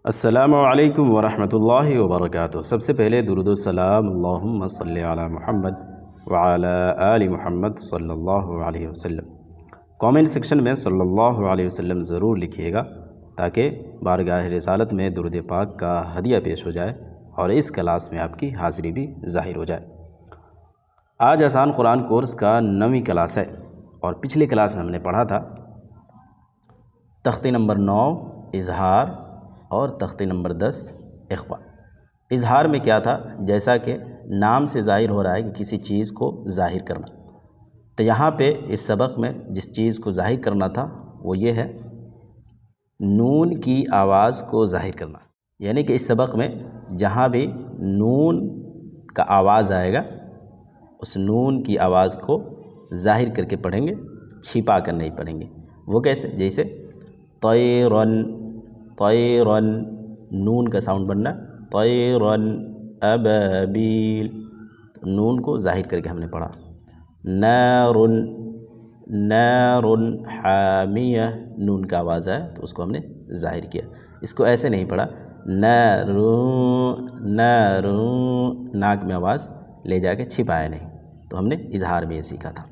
السلام علیکم ورحمۃ اللہ وبرکاتہ۔ سب سے پہلے درود و سلام اللہم صلی علی محمد وعلی آل محمد صلی اللہ علیہ وسلم۔ کامنٹ سیکشن میں صلی اللہ علیہ وسلم ضرور لکھیے گا تاکہ بارگاہ رسالت میں درود پاک کا ہدیہ پیش ہو جائے اور اس کلاس میں آپ کی حاضری بھی ظاہر ہو جائے۔ آج آسان قرآن کورس کا 9ویں کلاس ہے اور پچھلی کلاس میں ہم نے پڑھا تھا تختی نمبر 9 اظہار اور تختی نمبر 10 اخفا۔ اظہار میں کیا تھا؟ جیسا کہ نام سے ظاہر ہو رہا ہے کہ کسی چیز کو ظاہر کرنا، تو یہاں پہ اس سبق میں جس چیز کو ظاہر کرنا تھا وہ یہ ہے نون کی آواز کو ظاہر کرنا، یعنی کہ اس سبق میں جہاں بھی نون کا آواز آئے گا اس نون کی آواز کو ظاہر کر کے پڑھیں گے، چھپا کر نہیں پڑھیں گے۔ وہ کیسے؟ جیسے طیرن، طیرن نون کا ساؤنڈ بننا، طیرن ابابیل، نون کو ظاہر کر کے ہم نے پڑھا۔ نارن، نارن حامیہ، نون کا آواز آیا تو اس کو ہم نے ظاہر کیا۔ اس کو ایسے نہیں پڑھا نارون، نارون، ناک میں آواز لے جا کے چھپایا نہیں، تو ہم نے اظہار میں یہ سیکھا تھا۔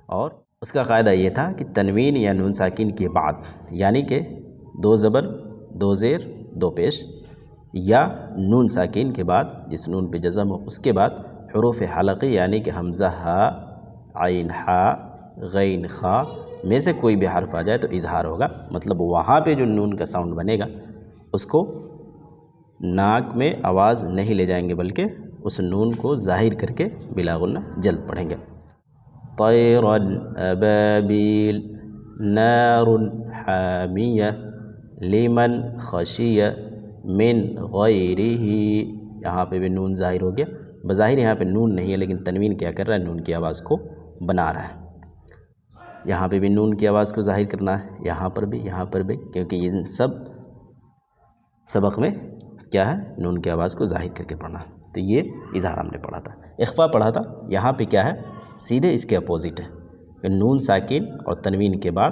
اور اس کا قاعدہ یہ تھا کہ تنوین یا نون ساکن کے بعد، یعنی کہ 2 زبر 2 زیر 2 پیش، یا نون ساکین کے بعد جس نون پہ جزم ہو اس کے بعد حروف حلقی یعنی کہ حمزہ ہا، عین ہا، غین خا میں سے کوئی بھی حرف آ جائے تو اظہار ہوگا۔ مطلب وہاں پہ جو نون کا ساؤنڈ بنے گا اس کو ناک میں آواز نہیں لے جائیں گے بلکہ اس نون کو ظاہر کر کے بلا غنہ جلد پڑھیں گے۔ طیرن ابابیل، نار حامیہ، لمن خشی من غیرہ، یہاں پہ بھی نون ظاہر ہو گیا۔ بظاہر یہاں پہ نون نہیں ہے لیکن تنوین کیا کر رہا ہے؟ نون کی آواز کو بنا رہا ہے۔ یہاں پہ بھی نون کی آواز کو ظاہر کرنا ہے، یہاں پر بھی، یہاں پر بھی، کیونکہ ان سب سبق میں کیا ہے؟ نون کی آواز کو ظاہر کر کے پڑھنا۔ تو یہ اظہار ہم نے پڑھا تھا۔ اخفا پڑھا تھا، یہاں پہ کیا ہے؟ سیدھے اس کے اپوزٹ ہے کہ نون ساکن اور تنوین کے بعد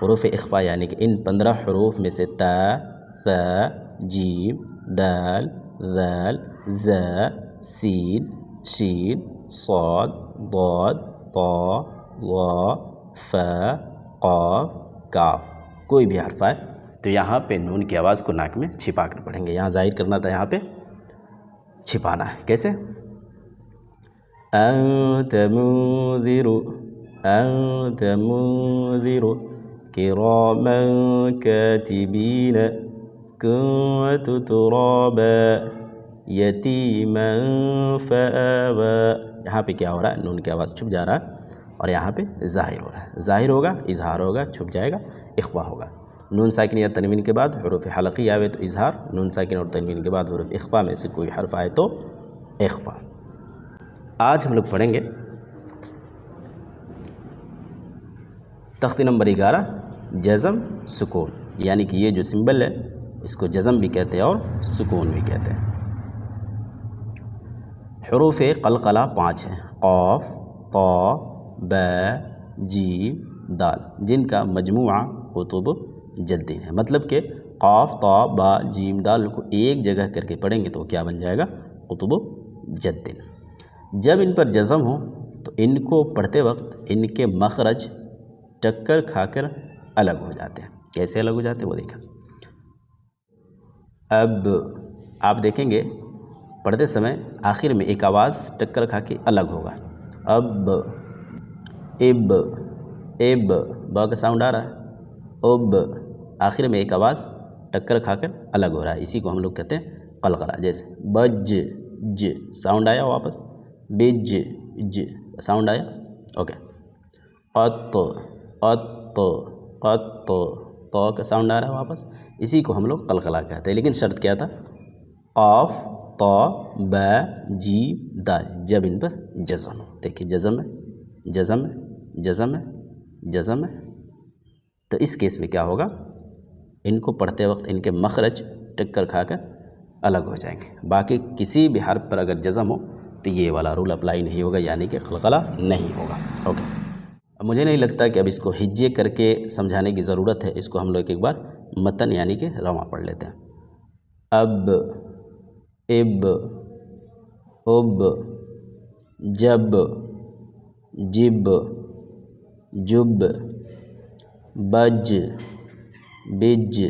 حروف اخفا، یعنی کہ ان 15 حروف میں سے تا، ثا، جیم، دال، ذال، ذا، سین، شین، صاد، ضاد، طا، ظا، فا، قاف، کاف، کوئی بھی حرف آئے تو یہاں پہ نون کی آواز کو ناک میں چھپا کر پڑھیں گے۔ یہاں ظاہر کرنا تھا، یہاں پہ چھپانا ہے۔ کیسے؟ انت منذر، انت منذر کراما کاتبین کنت ترابا یتیما فآوی۔ یہاں پہ کیا ہو رہا ہے؟ نون کی آواز چھپ جا رہا ہے اور یہاں پہ ظاہر ہو رہا ہے۔ ظاہر ہوگا، اظہار ہوگا، چھپ جائے گا، اخفا ہوگا۔ نون ساکن یا تنوین کے بعد حروف حلقی آوے تو اظہار، نون ساکن اور تنوین کے بعد حروف اخفا میں سے کوئی حرف آئے تو اخفا۔ آج ہم لوگ پڑھیں گے تختی نمبر 11 جزم سکون، یعنی کہ یہ جو سمبل ہے اس کو جزم بھی کہتے ہیں اور سکون بھی کہتے ہیں۔ حروف قلقلہ 5 ہیں، قاف، طا، با، جیم، دال، جن کا مجموعہ قطب جدین ہے۔ مطلب کہ قاف، طا، با، جیم، دال کو ایک جگہ کر کے پڑھیں گے تو کیا بن جائے گا؟ قطب جدین۔ جب ان پر جزم ہو تو ان کو پڑھتے وقت ان کے مخرج ٹکر کھا کر الگ ہو جاتے ہیں۔ کیسے الگ ہو جاتے ہیں وہ دیکھیں۔ اب آپ دیکھیں گے پڑھتے سمے آخر میں ایک آواز ٹکر کھا کے الگ ہوگا۔ اب، اب، اب، با کا ساؤنڈ آ رہا ہے، اب، آخر میں ایک آواز ٹکر کھا کر الگ ہو رہا ہے، اسی کو ہم لوگ کہتے ہیں قلقلہ۔ جیسے بج، ج ساؤنڈ آیا واپس، بج، ج ساؤنڈ آیا، اوکے۔ قط، قط، قط، طا کا ساؤنڈ آ رہا ہے واپس، اسی کو ہم لوگ قلقلہ کہتے ہیں۔ لیکن شرط کیا تھا؟ قاف، طا، با، جیم، دال، جب ان پر جزم ہو۔ دیکھیے جزم ہے، جزم ہے، جزم ہے، جزم ہے، تو اس کیس میں کیا ہوگا؟ ان کو پڑھتے وقت ان کے مخرج ٹکر کھا کر الگ ہو جائیں گے۔ باقی کسی بھی حرف پر اگر جزم ہو تو یہ والا رول اپلائی نہیں ہوگا، یعنی کہ قلقلہ نہیں ہوگا، اوکے۔ مجھے نہیں لگتا کہ اب اس کو ہجے کر کے سمجھانے کی ضرورت ہے، اس کو ہم لوگ ایک بار متن یعنی کہ رواں پڑھ لیتے ہیں۔ اب اب اب جب جب جب بج بج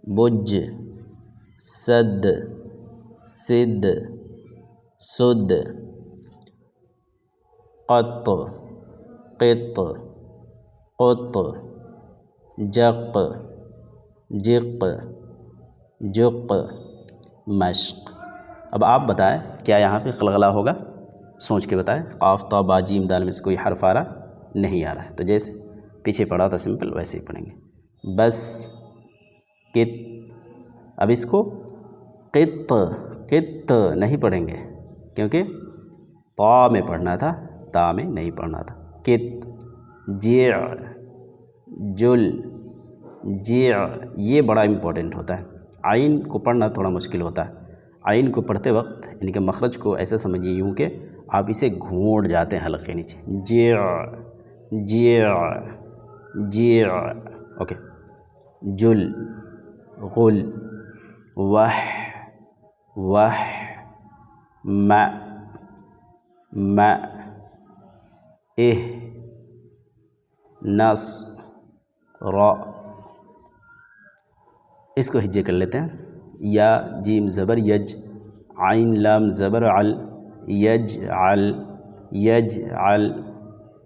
بج سد سد سد قط قط قط جق جق جق مشق۔ اب آپ بتائیں کیا یہاں پہ قلقلہ ہوگا؟ سوچ کے بتائیں۔ قاف تا با جیم دال میں سے کوئی حرف آ رہا نہیں آ رہا ہے، تو جیسے پیچھے پڑھا تھا سمپل ویسے ہی پڑھیں گے۔ بس کت، اب اس کو قط قط نہیں پڑھیں گے کیونکہ طا میں پڑھنا تھا، تا میں نہیں پڑھنا تھا۔ کت جیع جل جیع، یہ بڑا امپورٹنٹ ہوتا ہے۔ عین کو پڑھنا تھوڑا مشکل ہوتا ہے۔ عین کو پڑھتے وقت ان کے مخرج کو ایسا سمجھیے یوں کہ آپ اسے گھونٹ جاتے ہیں حلق کے نیچے۔ جیع جیع جیع، اوکے۔ جل غل وح وح م م نص را، اس کو ہجے کر لیتے ہیں۔ یا جیم زبر یج، عین لام زبر عل، یجعل یجعل،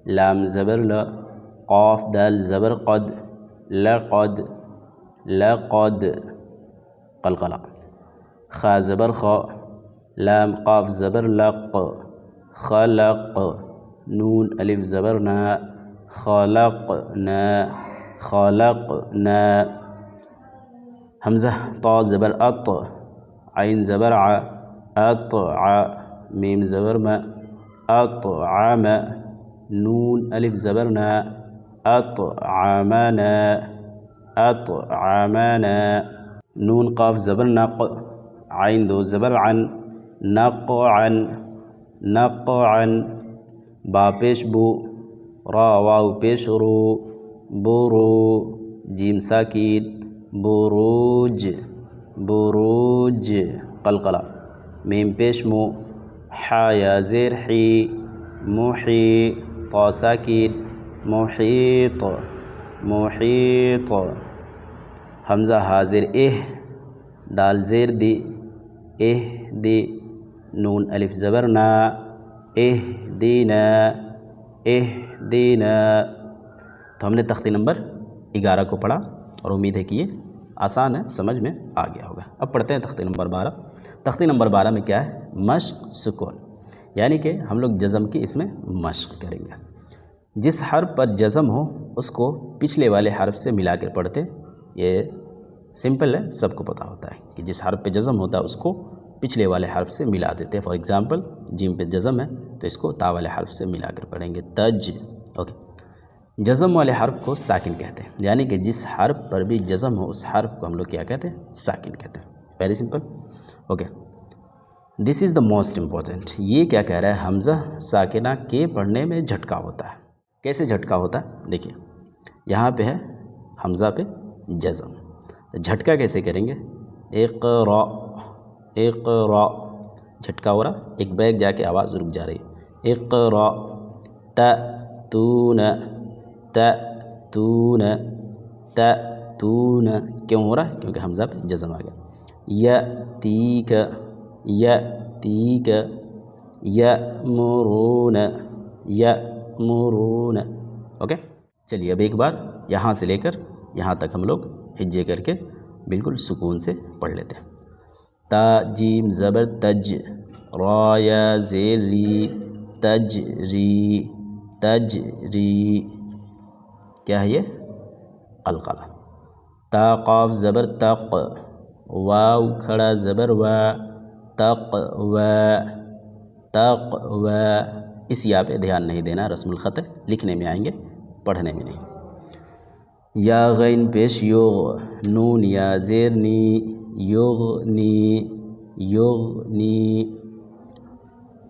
لام زبر ل، قاف دال زبر قد، لقد لقد قلقلہ۔ خا زبر خا، لام قاف زبر لق، خلق، نون الف زبر نا، خلقنا خلقنا۔ حمزہ طا زبر اط، عین زبر ع، اطع، میم زبر م، اطعم، نون الف زبر نا، اطعمنا اطعمنا۔ نون قاف زبر نق، عین دو زبر عن، نقعا نقعا۔ با پیش بو، را واو پیش رو، برو، جیم ساکین، بروج بروج قلقلہ۔ میم پیش مو، حا یا زیر حی، محی، طا ساکین، محیط محیط۔ حمزہ حاضر دال زیر دی، دی، نون الف زبر نا، اہدینا اہدینا۔ تو ہم نے تختی نمبر 11 کو پڑھا اور امید ہے کہ یہ آسان ہے، سمجھ میں آ گیا ہوگا۔ اب پڑھتے ہیں تختی نمبر 12۔ تختی نمبر 12 میں کیا ہے؟ مشق سکون، یعنی کہ ہم لوگ جزم کی اس میں مشق کریں گے۔ جس حرف پر جزم ہو اس کو پچھلے والے حرف سے ملا کر پڑھتے، یہ سمپل ہے، سب کو پتہ ہوتا ہے کہ جس حرف پہ جزم ہوتا ہے اس کو پچھلے والے حرف سے ملا دیتے ہیں۔ فار ایگزامپل جیم پہ جزم ہے تو اس کو تا والے حرف سے ملا کر پڑھیں گے، تج، اوکے۔ جزم والے حرف کو ساکن کہتے ہیں، یعنی کہ جس حرف پر بھی جزم ہو اس حرف کو ہم لوگ کیا کہتے ہیں؟ ساکن کہتے ہیں۔ Very simple, okay. This is the most important, یہ کیا کہہ رہا ہے؟ حمزہ ساکنہ کے پڑھنے میں جھٹکا ہوتا ہے۔ کیسے جھٹکا ہوتا ہے؟ دیکھیے یہاں پہ ہے حمزہ پہ جزم، تو جھٹکا کیسے کریں گے؟ اقرا اقرا، جھٹکا ہو رہا، ایک بیگ جا کے آواز رک جا رہی ہے۔ اقرا تأتون تأتون تأتون، کیوں ہو رہا ہے؟ کیونکہ حمزہ پہ جزم آ گیا۔ یأتیک یأتیک، یأمرون یأمرون، اوکے۔ چلیے اب ایک بار یہاں سے لے کر یہاں تک ہم لوگ ہجے کر کے بالکل سکون سے پڑھ لیتے ہیں۔ تا جیم زبر تج، را یا زیر ری، تجری تجری، کیا ہے یہ؟ قلقلہ۔ تا قاف زبر تق، واو کھڑا زبر وا، تقوی تقوی۔ اس یا پہ دھیان نہیں دینا، رسم الخط ہے، لکھنے میں آئیں گے، پڑھنے میں نہیں۔ یا غین پیش یوغ، نون یا زیر نی، یغنی یغنی،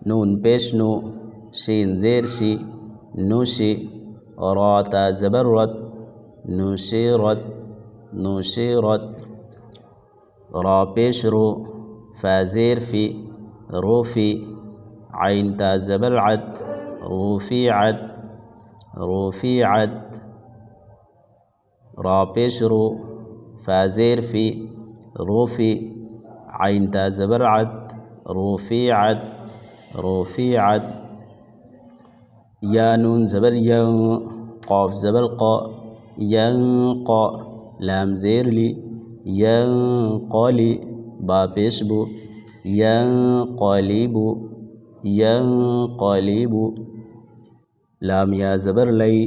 نون پیش نو، شین زیر شی، نوشی، را تا زبر رت، نوشرت نوشرت۔ را پیش رو، فا زیر فی، روفی، عین تا زبر عد، رفیعت، رفیعت، را پیش رو، فا زیر فی، روفی، عین تا زبر عد، رفیعت، رفیعت، یا نون زبر ین، قاف زبر قا، ینقا، لام زیر لی، ینقلی، با پیش بو، ینقلیبو، ینقلیبو، لام یا زبر لی،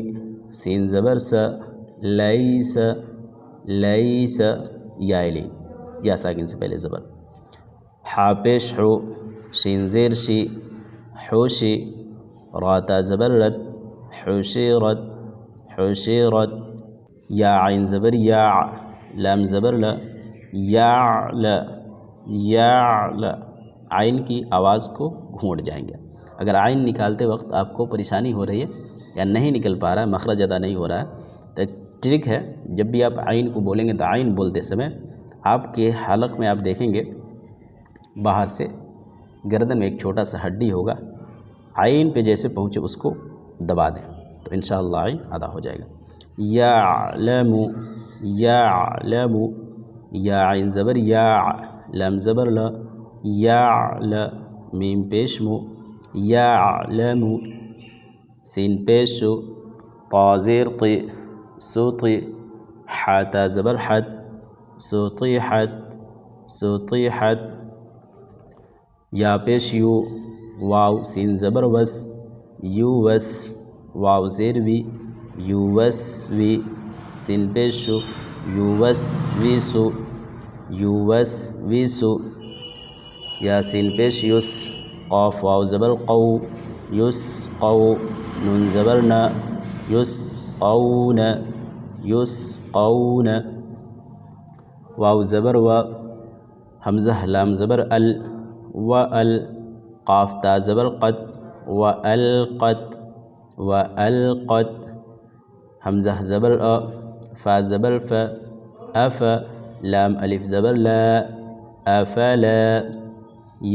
سین زبر سا، لیس، لیس، یا لی، یا ساکن سے پہلے زبر، حا پیش حو، شین زیر شی، حوشی، را تا زبر رد، حشیرت، حشیرت، یا عین زبر یا، لام زبر لا، یعل، یعل، عین کی آواز کو گھونٹ جائیں گے۔ اگر عین نکالتے وقت آپ کو پریشانی ہو رہی ہے یا نہیں نکل پا رہا ہے، مخرج ادا نہیں ہو رہا ہے، تو ایک ٹرک ہے، جب بھی آپ عین کو بولیں گے تو عین بولتے سمے آپ کے حلق میں آپ دیکھیں گے باہر سے گردن میں ایک چھوٹا سا ہڈی ہوگا، عین پہ جیسے پہنچے اس کو دبا دیں تو انشاءاللہ عین ادا ہو جائے گا۔ یعلم، یعلم، یا عین زبر یا، لام زبر لا، یعل، میم پیش مو، یعلم، سین پیش شو، طا زیر طی، سوطی، حا تا زبر حد، سوطیحت، سوطیحت، یا پیش یو، واو سین زبر وس، یووس، واو زیر وی، یووسوی، سین پیش شو، یووسویسو، یووسویسو، یا سین پیش یس، قاف واو زبر قو، یسقو، نون زبر نا، یسقون، یسقون، واو زبر و، حمزہ لام زبر ال، وَأَل، قاف تا زبر قد، وَأَلْقَتْ، وَأَلْقَتْ، حمزہ زبر أ، فا زبر ف، أف، لام الف زبر لا، أفلا،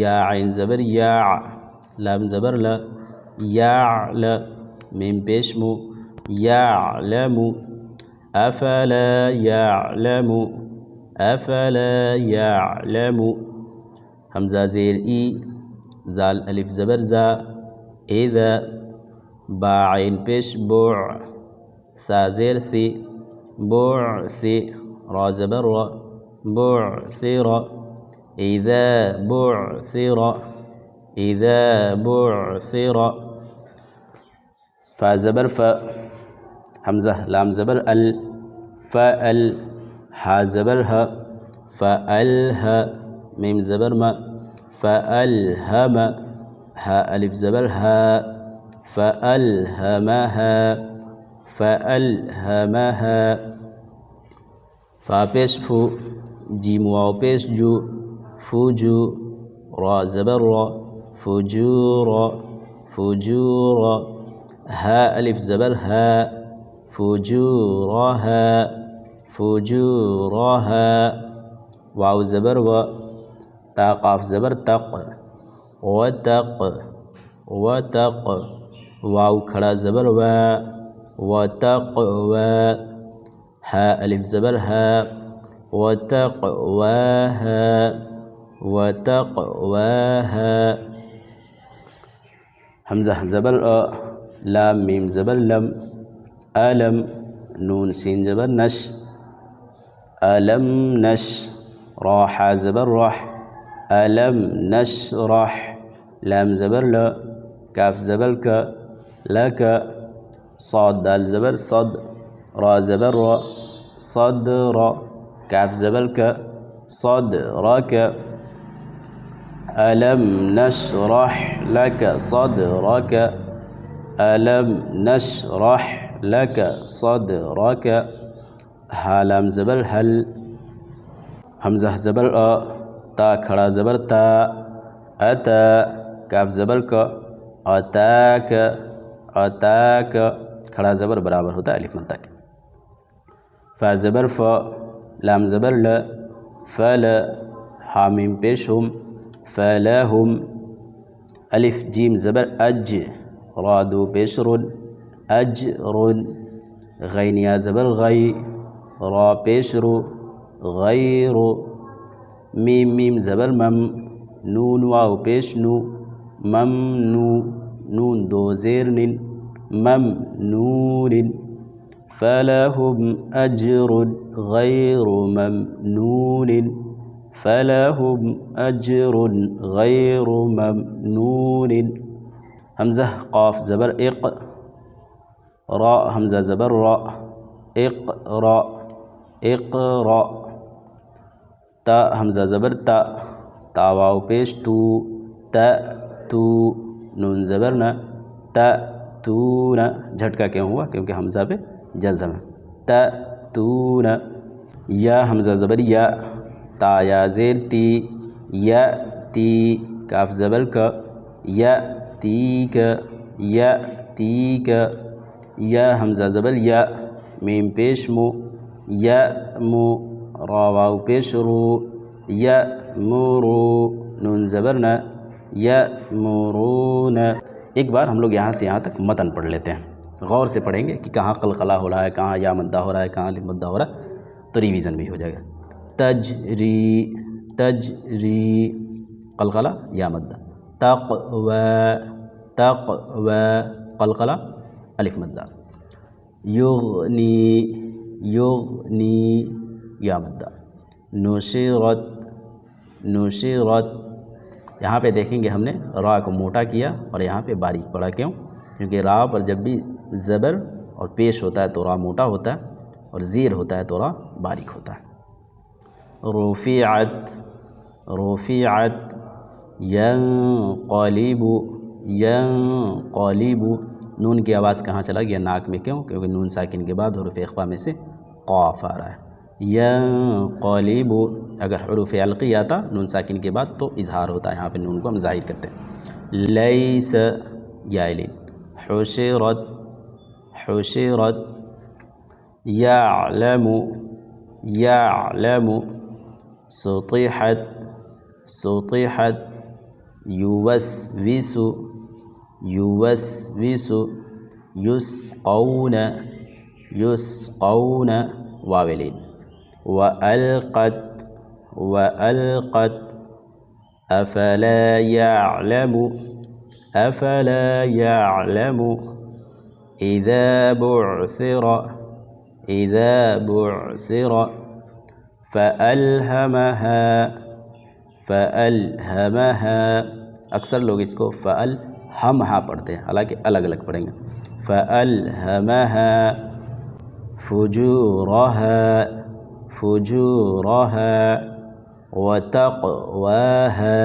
یا عین زبر یا، لام زبر لا، یعل، میم پیش مو، یعلم، أفلا یعلم، أفلا یعلم، حمزہ زیر ای، زال الف زبر زا، اذا، با عین پیش بوع، ثا زیر ثی، بعثی، را زبر را، بعثر، اذا بعثر، اذا بعثر، فا زبر ف، حمزہ لام زبر ال، فأل، حا زبر ہ، فألہ، میم زبر ما، فألہم، ہا الف زبر ہا، فألہمہا، فألہمہا، فا پیش فو، جیم واو پیش جو، فوجو، را زبر را، فجورا، فجورا، ہا الف زبر ہا، فجورہا، فجورہا، واو زبر و، تا قاف زبر تق، وتق، وتق، واو کھڑا زبر و، وتقوی، ہا الف زبر ہا، وتقواہا، وتقواہا، حمزہ زبر أ، لام میم زبر لم، ألم، نون سین زبر نش، ألم نش، را حا زبر رح، ألم نشرح، لام زبر لا، کاف زبر کا، لک، صاد دال زبر صد، را زبر را، صدر، کاف زبر کا، صدرک، ألم نشرح لك صدرك، ألم نشرح لك صدرك، ہا لام زبر حل، حمزہ زبر أ، تا کھڑا زبر تا، أتا، کاف زبر کا، أتاك، أتاك، کھڑا زبر برابر ہوتا ہے الف مد تک، فا زبر فا، لام زبر لا، فل حامیم پیش ہم فلہم الف جیم زبر اج را دو پیش رن اجر غین یا زبر غی را پیش رو غیر میم میم زبر مم نون واو پیش نو ممنو نون دو زیر نن ممنون فلہم اجر غیر ممنون فلہم اجر غیر ممنون حمزہ قاف زبر اق را حمزہ زبر را اقرا اقرا تا حمزہ زبر تا تا واو پیش تو تو نون زبر نہ تون جھٹکا کیوں ہوا کیونکہ حمزہ پہ جزم ہے تون یا حمزہ زبر یا تا یا زیر تی یا تی کاف زبر کا یا تی کا یا حمزہ زبر یا میم پیش مو یا مو را واو پیش رو یا مرو نون زبر نہ یا مرون ایک بار ہم لوگ یہاں سے یہاں تک متن پڑھ لیتے ہیں، غور سے پڑھیں گے کہ کہاں قلقلہ ہو رہا ہے، کہاں یا مدہ ہو رہا ہے، کہاں الف مدہ ہو رہا ہے، تو ریویژن بھی ہو جائے گا۔ تجری قلقلہ یا مدہ، تقوی قلقلہ الف مدہ، یغنی یا مدہ، نشرت یہاں پہ دیکھیں گے ہم نے را کو موٹا کیا اور یہاں پہ باریک پڑا، کیوں؟ کیونکہ را پر جب بھی زبر اور پیش ہوتا ہے تو را موٹا ہوتا ہے اور زیر ہوتا ہے تو را باریک ہوتا ہے۔ رفعت ینقلب نون کی آواز کہاں چلا گیا؟ ناک میں، کیوں؟ کیونکہ نون ساکن کے بعد حروف اخفا میں سے قاف آ رہا ہے۔ ینقلب اگر حروف علقی آتا نون ساکن کے بعد تو اظہار ہوتا ہے، یہاں پہ نون کو ہم ظاہر کرتے ہیں۔ لیس یا لین، حشرت یعلم سطحت یوسوس یسقون واولین، وألقت أفلا يعلم إذا بعثر فألهمها اکثر لوگ اس کو فألہمہا پڑھتے ہیں، حالانکہ الگ الگ پڑھیں گے۔ فألهمها فجورها وتقواها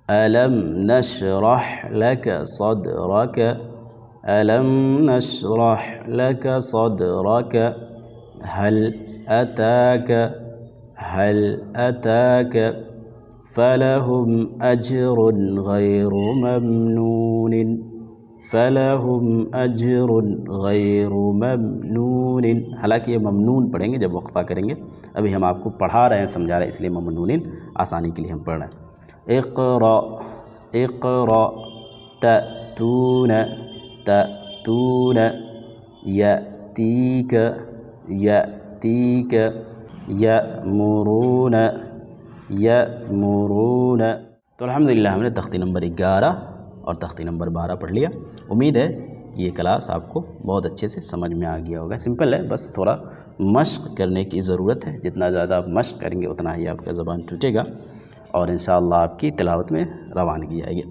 ألم نشرح لك صدرك هل أتاك فلهم أجر غير ممنون حالانکہ یہ ممنون پڑھیں گے جب وقفہ کریں گے، ابھی ہم آپ کو پڑھا رہے ہیں، سمجھا رہے ہیں، اس لیے ممنون آسانی کے لیے ہم پڑھ رہے ہیں۔ اقرأ تأتون يأتيك يأمرون تو الحمدللہ ہم نے تختی نمبر 11 اور تختی نمبر 12 پڑھ لیا۔ امید ہے کہ یہ کلاس آپ کو بہت اچھے سے سمجھ میں آ گیا ہوگا۔ سمپل ہے، بس تھوڑا مشق کرنے کی ضرورت ہے، جتنا زیادہ آپ مشق کریں گے اتنا ہی آپ کا زبان ٹوٹے گا اور انشاءاللہ آپ کی تلاوت میں روانگی آئے گی۔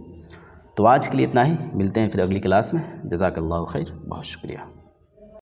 تو آج کے لیے اتنا ہی، ملتے ہیں پھر اگلی کلاس میں۔ جزاک اللہ خیر، بہت شکریہ۔